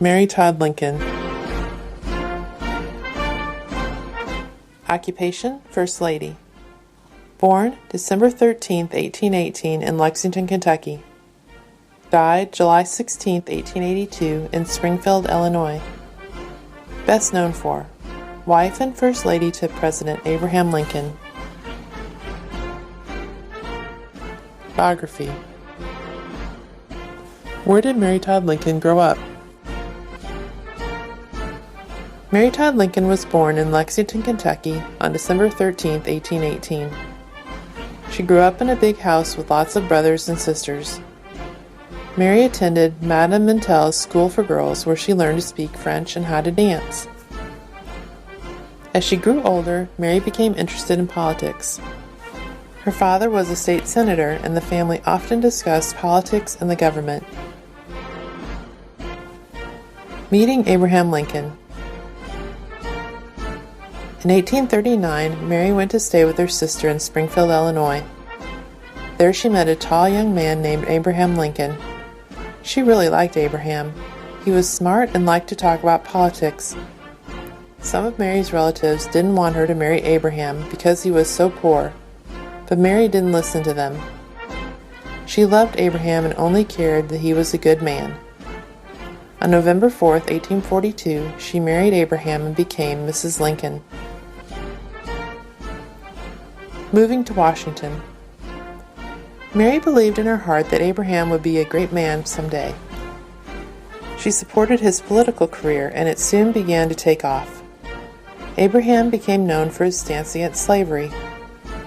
Mary Todd Lincoln. Occupation, First Lady. Born December 13, 1818 in Lexington, Kentucky. Died July 16, 1882 in Springfield, Illinois. Best known for wife and First Lady to President Abraham Lincoln. Biography. Where did Mary Todd Lincoln grow up? Mary Todd Lincoln was born in Lexington, Kentucky on December 13, 1818. She grew up in a big house with lots of brothers and sisters. Mary attended Madame Mintel's School for Girls, where she learned to speak French and how to dance. As she grew older, Mary became interested in politics. Her father was a state senator, and the family often discussed politics and the government. Meeting Abraham Lincoln. In 1839, Mary went to stay with her sister in Springfield, Illinois. There she met a tall young man named Abraham Lincoln. She really liked Abraham. He was smart and liked to talk about politics. Some of Mary's relatives didn't want her to marry Abraham because he was so poor, but Mary didn't listen to them. She loved Abraham and only cared that he was a good man. On November 4, 1842, she married Abraham and became Mrs. Lincoln. Moving to Washington. Mary believed in her heart that Abraham would be a great man someday. She supported his political career, and it soon began to take off. Abraham became known for his stance against slavery.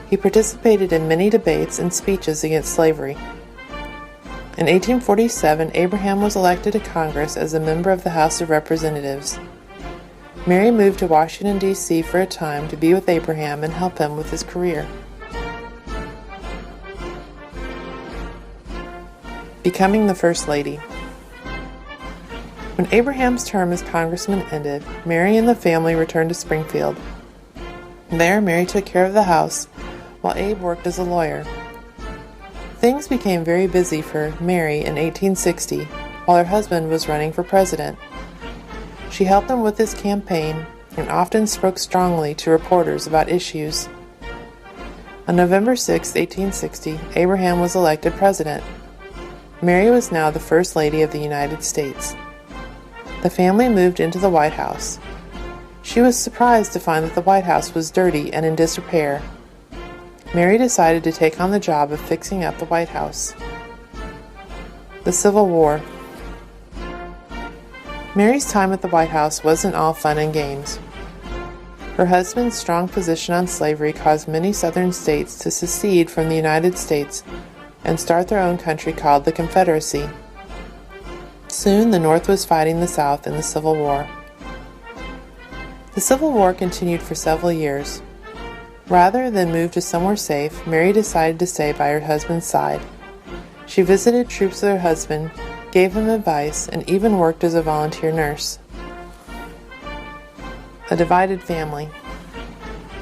He participated in many debates and speeches against slavery. In 1847, Abraham was elected to Congress as a member of the House of Representatives. Mary moved to Washington, D.C. for a time to be with Abraham and help him with his career. Becoming the First Lady. When Abraham's term as congressman ended, Mary and the family returned to Springfield. There, Mary took care of the house, while Abe worked as a lawyer. Things became very busy for Mary in 1860, while her husband was running for president. She helped him with his campaign and often spoke strongly to reporters about issues. On November 6, 1860, Abraham was elected president. Mary was now the First Lady of the United States. The family moved into the White House. She was surprised to find that the White House was dirty and in disrepair. Mary decided to take on the job of fixing up the White House. The Civil War. Mary's time at the White House wasn't all fun and games. Her husband's strong position on slavery caused many southern states to secede from the United States and start their own country called the Confederacy. Soon the North was fighting the South in the Civil War. The Civil War continued for several years. Rather than move to somewhere safe, Mary decided to stay by her husband's side. She visited troops with her husband, gave him advice, and even worked as a volunteer nurse. A divided family.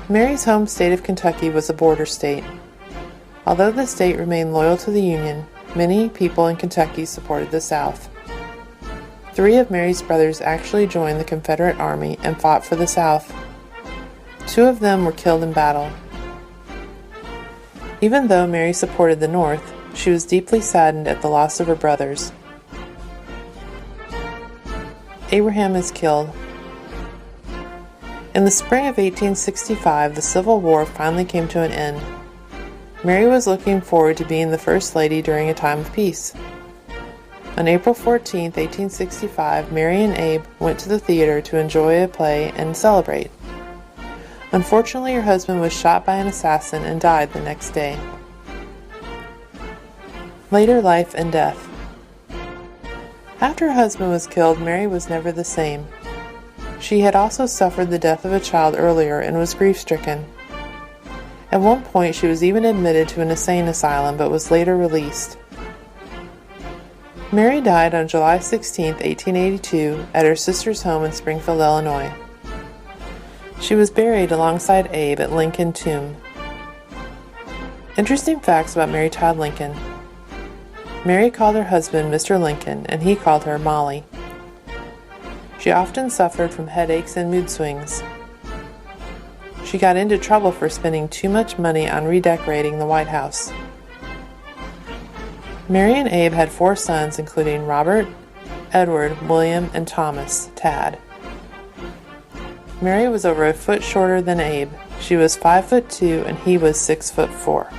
Mary's home state of Kentucky was a border state. Although the state remained loyal to the Union, many people in Kentucky supported the South. 3 of Mary's brothers actually joined the Confederate Army and fought for the South. 2 of them were killed in battle. Even though Mary supported the North, she was deeply saddened at the loss of her brothers. Abraham is killed. In the spring of 1865, the Civil War finally came to an end. Mary was looking forward to being the First Lady during a time of peace. On April 14, 1865, Mary and Abe went to the theater to enjoy a play and celebrate. Unfortunately, her husband was shot by an assassin and died the next day. Later life and death. After her husband was killed, Mary was never the same. She had also suffered the death of a child earlier and was grief-stricken. At one point, she was even admitted to an insane asylum but was later released. Mary died on July 16, 1882, at her sister's home in Springfield, Illinois. She was buried alongside Abe at Lincoln Tomb. Interesting facts about Mary Todd Lincoln. Mary called her husband Mr. Lincoln, and he called her Molly. She often suffered from headaches and mood swings. She got into trouble for spending too much money on redecorating the White House. Mary and Abe had 4 sons, including Robert, Edward, William, and Thomas, Tad. Mary was over a foot shorter than Abe. She was 5'2" and he was 6'4".